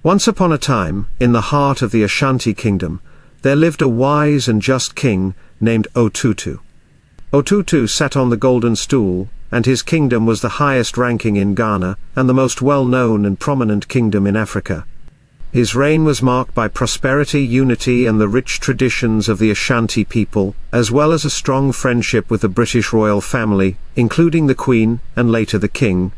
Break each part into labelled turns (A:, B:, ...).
A: Once upon a time, in the heart of the Ashanti Kingdom, there lived a wise and just king named Otutu. Otutu sat on the golden stool, and his kingdom was the highest ranking in Ghana, and the most well-known and prominent kingdom in Africa. His reign was marked by prosperity, unity, and the rich traditions of the Ashanti people, as well as a strong friendship with the British royal family, including the Queen, and later the King.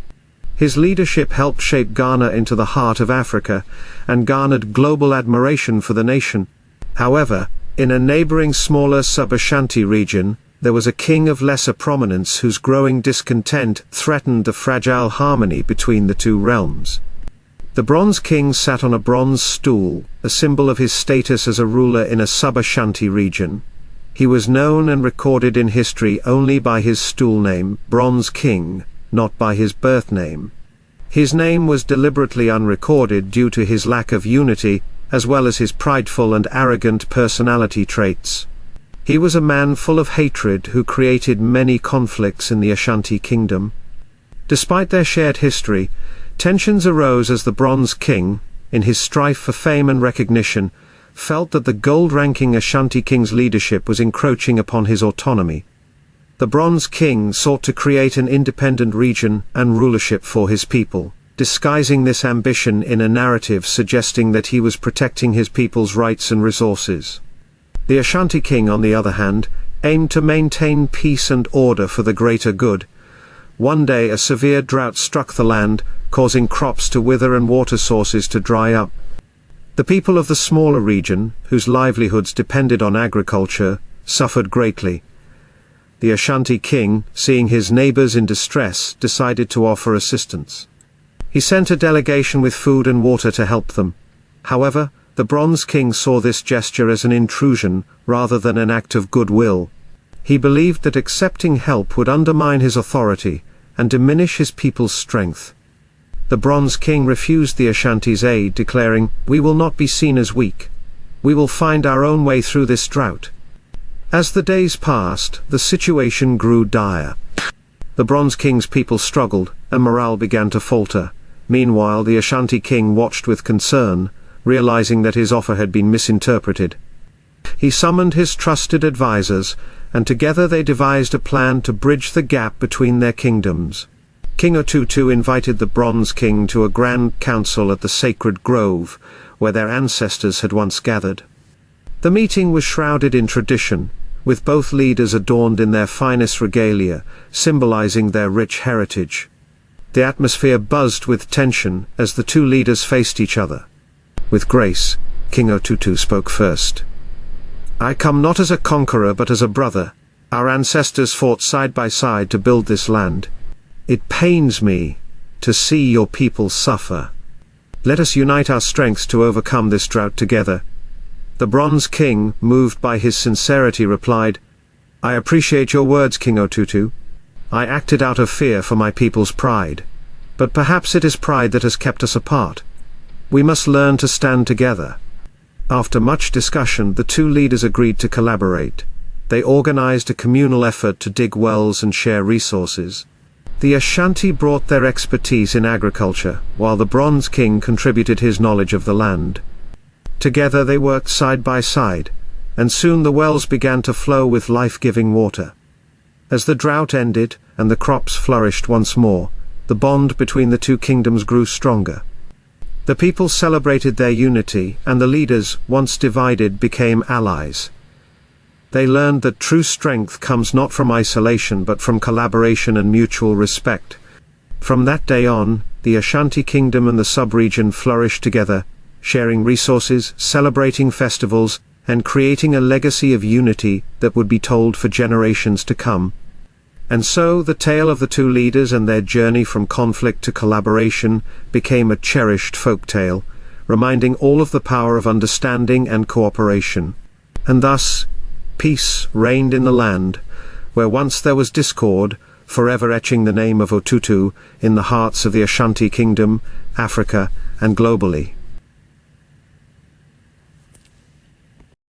A: His leadership helped shape Ghana into the heart of Africa, and garnered global admiration for the nation. However, in a neighboring smaller sub-Ashanti region, there was a king of lesser prominence whose growing discontent threatened the fragile harmony between the two realms. The Bronze King sat on a bronze stool, a symbol of his status as a ruler in a sub-Ashanti region. He was known and recorded in history only by his stool name, Bronze King, not by his birth name. His name was deliberately unrecorded due to his lack of unity, as well as his prideful and arrogant personality traits. He was a man full of hatred who created many conflicts in the Ashanti Kingdom. Despite their shared history, tensions arose as the Bronze King, in his strife for fame and recognition, felt that the gold-ranking Ashanti King's leadership was encroaching upon his autonomy. The Bronze King sought to create an independent region and rulership for his people, disguising this ambition in a narrative suggesting that he was protecting his people's rights and resources. The Ashanti King, on the other hand, aimed to maintain peace and order for the greater good. One day a severe drought struck the land, causing crops to wither and water sources to dry up. The people of the smaller region, whose livelihoods depended on agriculture, suffered greatly. The Ashanti King, seeing his neighbors in distress, decided to offer assistance. He sent a delegation with food and water to help them. However, the Bronze King saw this gesture as an intrusion, rather than an act of goodwill. He believed that accepting help would undermine his authority, and diminish his people's strength. The Bronze King refused the Ashanti's aid, declaring, "We will not be seen as weak. We will find our own way through this drought." As the days passed, the situation grew dire. The Bronze King's people struggled, and morale began to falter. Meanwhile, the Ashanti King watched with concern, realizing that his offer had been misinterpreted. He summoned his trusted advisors, and together they devised a plan to bridge the gap between their kingdoms. King Otutu invited the Bronze King to a grand council at the sacred grove, where their ancestors had once gathered. The meeting was shrouded in tradition, with both leaders adorned in their finest regalia, symbolizing their rich heritage. The atmosphere buzzed with tension as the two leaders faced each other. With grace, King Otutu spoke first. "I come not as a conqueror but as a brother. Our ancestors fought side by side to build this land. It pains me to see your people suffer. Let us unite our strengths to overcome this drought together." The Bronze King, moved by his sincerity, replied, "I appreciate your words, King Otutu. I acted out of fear for my people's pride. But perhaps it is pride that has kept us apart. We must learn to stand together." After much discussion, the two leaders agreed to collaborate. They organized a communal effort to dig wells and share resources. The Ashanti brought their expertise in agriculture, while the Bronze King contributed his knowledge of the land. Together they worked side by side, and soon the wells began to flow with life-giving water. As the drought ended, and the crops flourished once more, the bond between the two kingdoms grew stronger. The people celebrated their unity, and the leaders, once divided, became allies. They learned that true strength comes not from isolation but from collaboration and mutual respect. From that day on, the Ashanti Kingdom and the sub-region flourished together, sharing resources, celebrating festivals, and creating a legacy of unity that would be told for generations to come. And so the tale of the two leaders and their journey from conflict to collaboration became a cherished folktale, reminding all of the power of understanding and cooperation. And thus, peace reigned in the land, where once there was discord, forever etching the name of Otutu in the hearts of the Ashanti Kingdom, Africa, and globally.